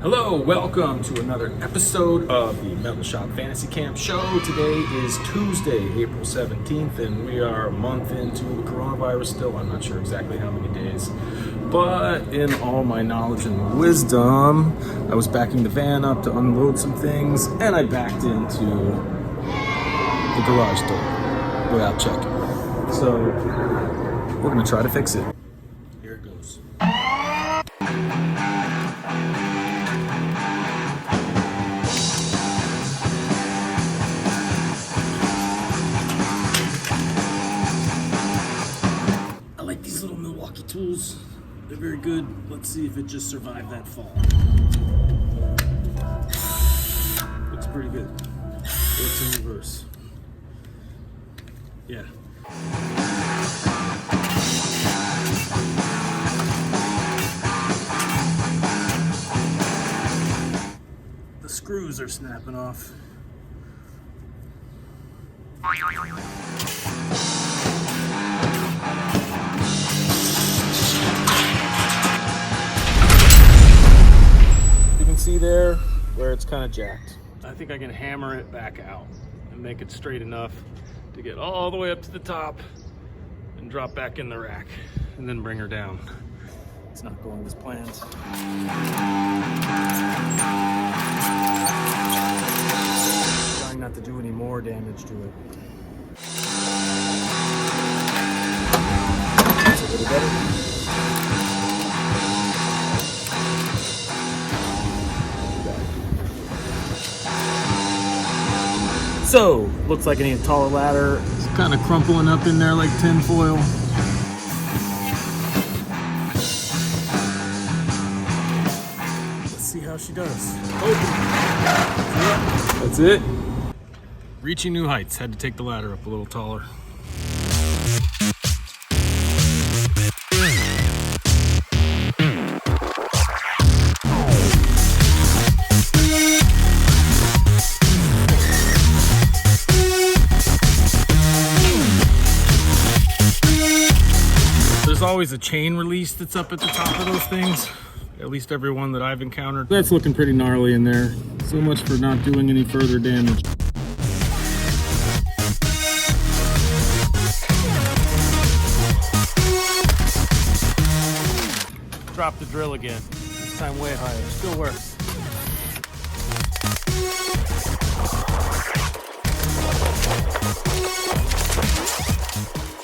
Hello, welcome to another episode of the Metal Shop Fantasy Camp Show. Today is Tuesday, April 17th, and we are a month into the coronavirus still. I'm not sure exactly how many days, but in all my knowledge and wisdom, I was backing the van up to unload some things, and I backed into the garage door without checking. So we're gonna try to fix it. Here it goes. Tools, they're very good. Let's see if it just survived that fall. Looks pretty good. Works in reverse. Yeah. The screws are snapping off. See there where it's kind of jacked. I think I can hammer it back out and make it straight enough to get all the way up to the top and drop back in the rack and then bring her down. It's not going as planned. Trying not to do any more damage to it. That's a little better. So, looks like I need a taller ladder. It's kind of crumpling up in there like tin foil. Let's see how she does. Open. That's it. Reaching new heights. Had to take the ladder up a little taller. There's always a chain release that's up at the top of those things, at least every one that I've encountered. That's looking pretty gnarly in there. So much for not doing any further damage. Drop the drill again, this time way higher, still works.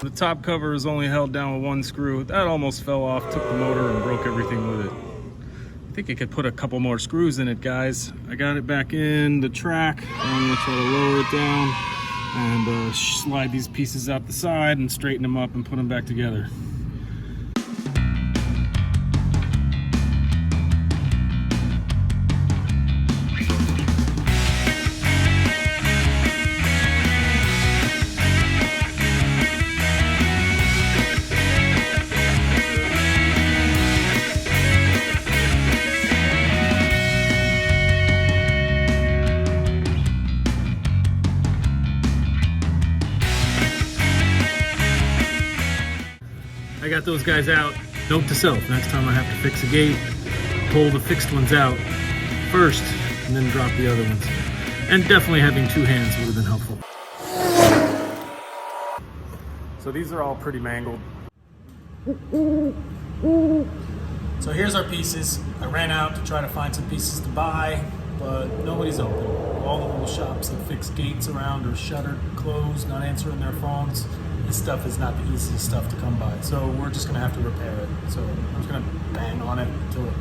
The top cover is only held down with one screw. That almost fell off, took the motor and broke everything with it. I think I could put a couple more screws in it, guys. I got it back in the track. I'm gonna try to lower it down and slide these pieces out the side and straighten them up and put them back together. I got those guys out. Note to self, next time I have to fix a gate, pull the fixed ones out first and then drop the other ones. And definitely having two hands would have been helpful. So these are all pretty mangled. So here's our pieces. I ran out to try to find some pieces to buy, but nobody's open. All the little shops that fix gates around are shuttered, closed, not answering their phones. This stuff is not the easiest stuff to come by, so we're just gonna have to repair it. So I'm just gonna bang on it until it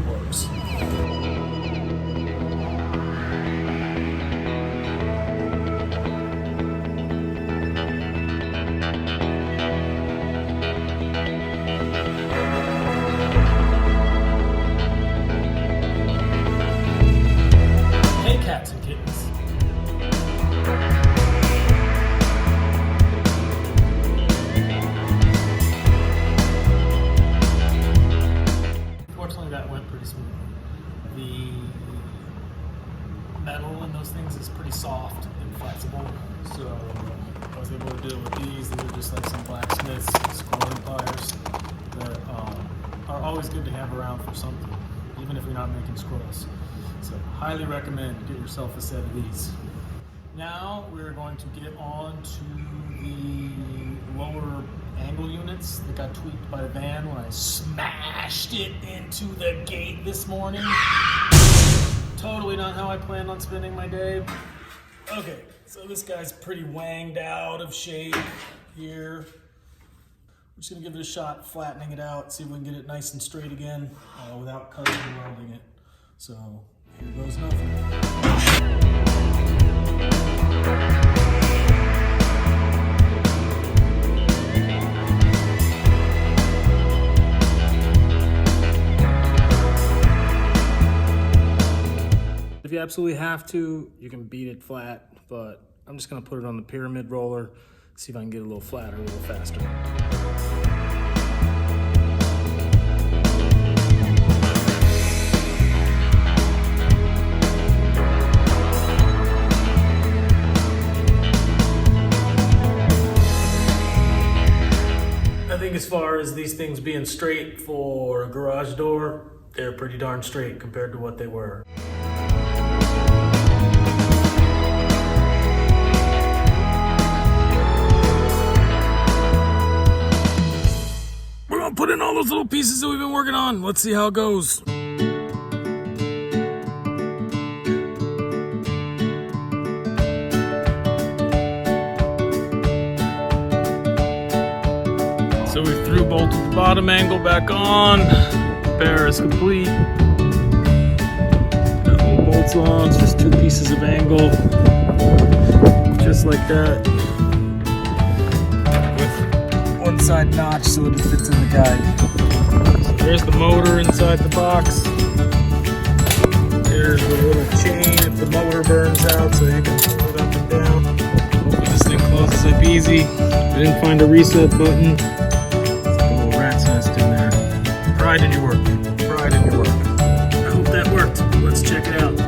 works. Hey, cats and kittens. That went pretty smooth. The metal in those things is pretty soft and flexible, so I was able to do it with these. These are just like some blacksmiths scoring pliers that are always good to have around for something. even if you're not making scrolls. So highly recommend get yourself a set of these. Now we're going to get on to the lower angle units that got tweaked by the van when I smashed it into the gate this morning. Totally not how I planned on spending my day. Okay, so this guy's pretty wanged out of shape here. I'm just gonna give it a shot, flattening it out, see if we can get it nice and straight again without cutting and welding it. So here goes nothing. If you absolutely have to, you can beat it flat, but I'm just gonna put it on the pyramid roller, see if I can get it a little flatter, a little faster. I think as far as these things being straight for a garage door, they're pretty darn straight compared to what they were. We're gonna put in all those little pieces that we've been working on. Let's see how it goes. So we threw bolted the bottom angle back on. Repair is complete. Got little bolts on, it's just two pieces of angle. Just like that. With one side notch so it fits in the guide. So there's the motor inside the box. There's the little chain if the motor burns out so you can pull it up and down. Hopefully this thing closes up easy. I didn't find a reset button. Rat's nest in there. Pride in your work. Pride in your work. I hope that worked. Let's check it out.